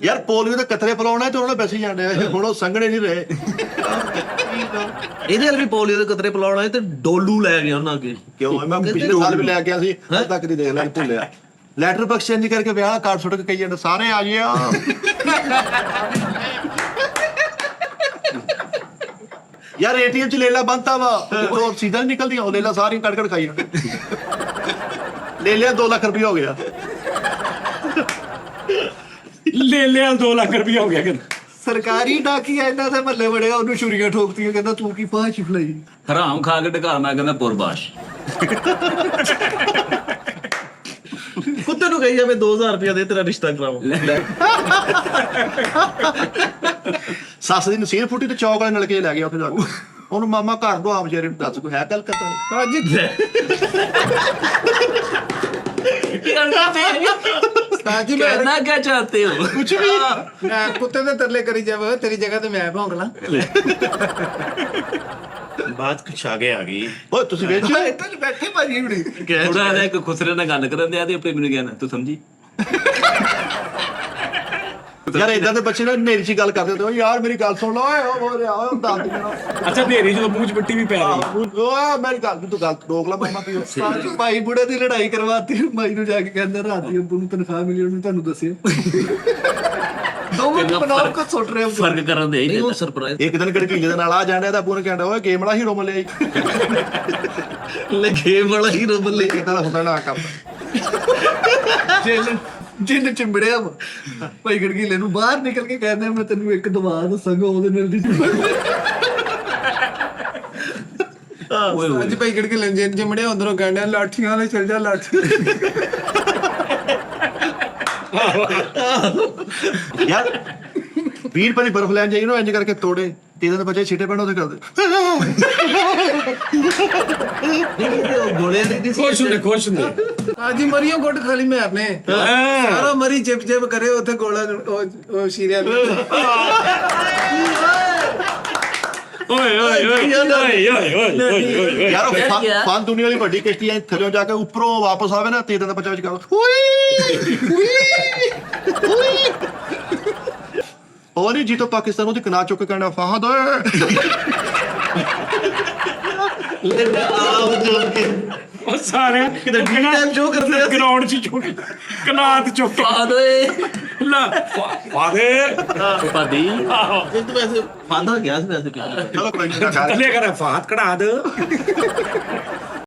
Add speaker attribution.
Speaker 1: ਯਾਰ ਪੋਲੀਓ ਦੇ ਕਤਰੇ ਪਿਲਾਉਣਾ ਤੇ ਉਹਨਾਂ ਵੈਸੇ ਹੀ ਜਾਂਦੇ ਆ ਹੁਣ ਉਹ ਸੰਘਣੇ ਨਹੀਂ ਰਹੇ।
Speaker 2: ਇਹਦੇ ਨਾਲ ਵੀ ਪੋਲੀਓ ਦੇ ਕਤਰੇ ਪਿਲਾਉਣਾ ਤੇ ਡੋਲੂ ਲੈ ਗਿਆ ਉਹਨਾਂ ਅੱਗੇ।
Speaker 1: ਕਿਉਂ ਮੈਂ ਪਿਛਲੇ ਸਾਲ ਵੀ ਲੈ ਗਿਆ ਸੀ ਅੱਜ ਤੱਕ ਨਹੀਂ ਦੇਖ ਲਿਆ ਭੁੱਲਿਆ। ਲੈਟਰ ਐਕਸਚੇਂਜ ਕਰਕੇ ਵਿਆਹ ਕਾਰਡ ਸੁੱਟ ਕੇ ਕਹੀ ਜਾਂਦੇ ਸਾਰੇ ਆ ਗਏ ਆ। ਯਾਰ ਏਟੀਐਮ ਚ ਲੇਲਾ ਬੰਨਤਾ ਵਾ ਉਹ ਸਿੱਧਾ ਨੀ ਨਿਕਲਦੀਆਂ ਉਹ ਲੇਲਾ ਸਾਰੀਆਂ ਕੱਢ ਖਾਈ ਜਾਂਦੇ। ਲੈ ਲਿਆ 2 ਲੱਖ ਰੁਪਇਆ ਹੋ ਗਿਆ।
Speaker 3: ਲੈ ਲਿਆ 2 ਲੱਖ ਰੁਪਇਆ ਹੋ ਗਿਆ ਕਿ
Speaker 4: ਸਰਕਾਰੀ ਡਾਕੀਆ ਇਹਨਾਂ ਦੇ ਮੱਲੇ ਵੜਿਆ ਉਹਨੂੰ ਛੁਰੀਆਂ ਠੋਕਤੀਆਂ ਕਹਿੰਦਾ ਤੂੰ ਕੀ ਪਾਹ ਚਿਫਲਾਈ
Speaker 5: ਹਰਾਮ ਖਾ ਕੇ ਢਕਾਰ ਮੈਂ ਕਹਿੰਦਾ ਪੁਰਬਾਸ਼।
Speaker 2: ਕੁੱਤੇ ਨੂੰ ਕਹੀ ਜਾਵੇ 2000 ਰੁਪਇਆ ਦੇ ਤੇਰਾ ਰਿਸ਼ਤਾ ਕਰਾਵਾਂ।
Speaker 1: ਸੱਸ ਦੀ ਨਸੀਰ ਫੁੱਟੀ ਤੇ ਚੌਕ ਵਾਲੇ ਨਲਕੇ ਲੈ ਗਿਆ ਉੱਥੇ ਜਾ ਕੇ ਉਹਨੂੰ ਮਾਮਾ ਘਰ ਦੋ ਆਪ ਜਿਹੜੇ ਦੱਸ ਕੋਈ ਹੈ ਗੱਲ ਕਰਤਾ
Speaker 4: ਸਾਜੀ
Speaker 5: कहना क्या चाहते हो?
Speaker 1: ਕੁਛ ਵੀ
Speaker 4: ਮੈਂ ਕੁੱਤੇ ਦੇ ਤਰਲੇ ਕਰੀ ਜਾਵੇ ਤੇਰੀ ਜਗ੍ਹਾ ਤੇ ਮੈਂ ਭੌਂਕ ਲਾਂ
Speaker 2: ਬਾਅਦ ਕੁਛ ਆਗੇ ਆ ਗਈ।
Speaker 1: ਓਏ ਤੁਸੀਂ ਵੇਚ
Speaker 4: ਇੱਥੇ ਬੈਠੇ ਭਾਜੀ ਹੁਣੇ
Speaker 5: थोड़ा जिहा एक खुसरे नाल गल करन दिया ते अपने मैनूं कहना तू समझी।
Speaker 1: ਯਾਰ ਇਦਾਂ ਦੇ ਬੱਚੇ ਨਾਲ ਨੇਰੀ ਚ ਗੱਲ ਕਰਦੇ ਹੁੰਦੇ ਯਾਰ ਮੇਰੀ ਗੱਲ ਸੁਣ ਲਓ ਓਏ ਉਹ ਦੱਸ ਦੇ
Speaker 3: ਅੱਛਾ ਢੇਰੀ ਜਦੋਂ ਮੂੰਹ ਚ ਮਿੱਟੀ ਵੀ ਪੈ ਗਈ।
Speaker 1: ਓਏ ਮੇਰੀ ਗੱਲ ਤੂੰ ਗੱਲ ਰੋਕ ਲਾ ਮਾਮਾ ਕੀ
Speaker 4: ਸਾਜੀ ਭਾਈ ਬੁੜੇ ਦੀ ਲੜਾਈ ਕਰਵਾਤੀ ਮਾਈ ਨੂੰ ਜਾ ਕੇ ਕਹਿੰਦਾ ਰਾਤ ਦੀ ਅੰਬੂ ਨੂੰ ਤਨਖਾਹ ਮਿਲੀ ਉਹਨੂੰ ਤੁਹਾਨੂੰ ਦੱਸਿਆ ਦੋਵੇਂ ਬਣਾਉ ਕੋ ਸੁੱਟ ਰਹੇ ਹੋ
Speaker 5: फर्क करन दे
Speaker 2: ਨਹੀਂ ਉਹ ਸਰਪ੍ਰਾਈਜ਼
Speaker 1: ਇੱਕ ਦਿਨ ਗੜਕੀਲੇ ਦੇ ਨਾਲ ਆ ਜਾਂਦੇ ਤਾਂ ਪੂਰੇ ਕਹਿੰਦਾ ਓਏ ਗੇਮ ਵਾਲਾ ਹੀਰੋ ਮਿਲਿਆ
Speaker 2: ਲੱਗੇ ਵਾਲਾ ਹੀਰੋ ਬੱਲੇ।
Speaker 1: ਇਦਾਂ ਦਾ ਹੁੰਦਾ ਨਾ ਕੰਮ
Speaker 4: ਜਿੰਨ ਚਿੰਬੜਿਆ ਵਾ ਭਾਈ ਗੜਗੀਲੇ ਨੂੰ ਬਾਹਰ ਨਿਕਲ ਕੇ ਕਹਿੰਦੇ ਮੈਂ ਤੈਨੂੰ ਇੱਕ ਦਵਾ ਦੱਸਾਂਗਾ ਉਹਦੇ ਨਾਲ ਦੀ ਅੱਜ ਭਾਈ ਗੜਗੀਲੇ ਜਿੰਨ ਚਿੰਬੜਿਆ ਉਧਰੋਂ ਕਹਿੰਦੇ ਲਾਠੀਆਂ ਵਾਲੇ ਚੱਲ ਜਾ ਲਾਠੀ
Speaker 1: ਯਾਰ 20 ਰੁਪਏ ਦੀ ਬਰਫ਼ ਲੈਣ ਜਾਈ ਨਾ ਇੰਜ ਕਰਕੇ ਤੋੜੇ ਤੇ ਇਹਦੇ ਬੱਚੇ ਛਿੱਟੇ ਪੈਣ ਉਹਦੇ ਕਰਦੇ
Speaker 2: ਗੋਲੇ ਦੀ
Speaker 3: ਖੁਸ਼ ਹੁੰਦੇ
Speaker 4: ਆਜੀ ਮਰੀਓ ਗੁੱਟ ਖਾਲੀ ਮਾਰਨੇ ਸਾਰਾ ਮਰੀ ਚਿਪ ਚਿਪ ਕਰੇ ਉੱਥੇ ਗੋਲਾ ਉਹ ਸ਼ੀਰਿਆ
Speaker 3: ਓਏ ਓਏ ਓਏ ਓਏ ਓਏ ਓਏ
Speaker 1: ਯਾਰ ਉਹ ਫਨ ਦੁਨੀਆ ਵਾਲੀ ਵੱਡੀ ਕਿਸ਼ਤੀ ਐ ਥੱਲੇ ਜਾ ਕੇ ਉੱਪਰੋਂ ਵਾਪਸ ਆਵੇ ਨਾ ਤੇ ਇਹਦਾ ਬੱਚਾ ਵਿੱਚ ਗੱਲ ਉਹ ਨਹੀਂ ਜੀ ਤੋਂ ਪਾਕਿਸਤਾਨ ਉਹਦੀ ਕਨਾ ਚੁੱਕ ਕੇ ਕਹਿੰਦਾ ਫਾਹਦ
Speaker 3: ਉਹ ਸਾਰੇ ਕਿਤੇ
Speaker 2: ਜੋ ਕਰਦੇ ਆ।
Speaker 3: ਗਰਾਊਂਡ ਚ ਚੁੱਕ ਕਨਾਤ ਚੁੱਕ
Speaker 5: ਆਦੇ
Speaker 3: ਲਾ ਆਦੇ
Speaker 5: ਪਾਦੀ
Speaker 2: ਇਹ ਤਾਂ ਵੈਸੇ ਫਾਂਦਾ ਗਿਆ ਸੀ ਵੈਸੇ
Speaker 1: ਚਲੋ ਕੋਈ ਨਹੀਂ
Speaker 3: ਕੱਲੇ ਕਰ ਫਾਤ ਕਢਾ ਦੇ